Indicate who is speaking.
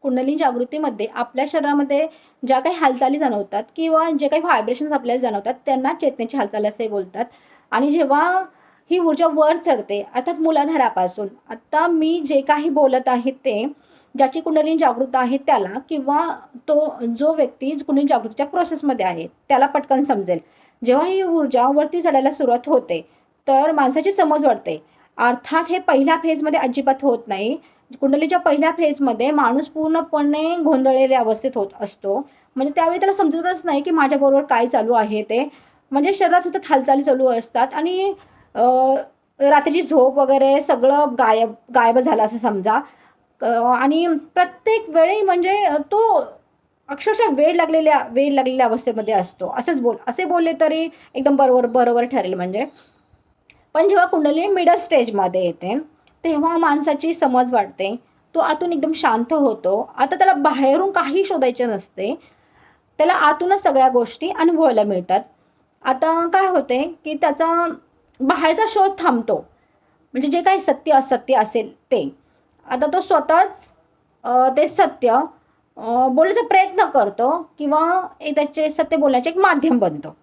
Speaker 1: कुंडलिनी जागृतीमध्ये आपल्या शरीरामध्ये ज्या काही हालचाली जाणवतात किंवा जे काही व्हायब्रेशन्स आपल्याला जाणवतात त्यांना चेतनेची हालचाल असे बोलतात. आणि जेव्हा ही ऊर्जा वर चढते अर्थात मूलाधारापासून, आता मी जे काही बोलत आहे ते ज्याची कुंडलिनी जागृत आहे त्याला किंवा तो जो व्यक्ती कुंडलिनी जागृतीच्या प्रोसेसमध्ये आहे त्याला पटकन समजेल. जेव्हा ही ऊर्जा वरती चढायला सुरुवात होते तर माणसाची समज वाढते. अर्थात हे पहिल्या फेजमध्ये अजिबात होत नाही. कुंडलीच्या पहिल्या फेजमध्ये माणूस पूर्णपणे गोंधळलेल्या अवस्थेत होत असतो. म्हणजे त्यावेळी त्याला समजतच नाही की माझ्याबरोबर काय चालू आहे ते. म्हणजे शरीरात सतत हालचाली चालू असतात आणि रात्रीची झोप वगैरे सगळं गायब झालं असं समजा. आणि प्रत्येक वेळी म्हणजे तो अक्षरशः वेड लागलेल्या अवस्थेमध्ये असतो. असे बोलले तरी एकदम बरोबर ठरेल म्हणजे. पण जेव्हा कुंडलिनी मिडल स्टेजमध्ये येते तेव्हा माणसाची समज वाढते. तो आतून एकदम शांत होतो. आता त्याला बाहेरून काही शोधायचे नसते. त्याला आतूनच सगळ्या गोष्टी अनुभवायला मिळतात. आता काय होते की त्याचा बाहेरचा शोध थांबतो. म्हणजे जे काही सत्य असत्य असेल ते. आता तो स्वतःच ते सत्य बोलण्याचा प्रयत्न करतो किंवा त्याचे सत्य बोलण्याचे एक माध्यम बनतो.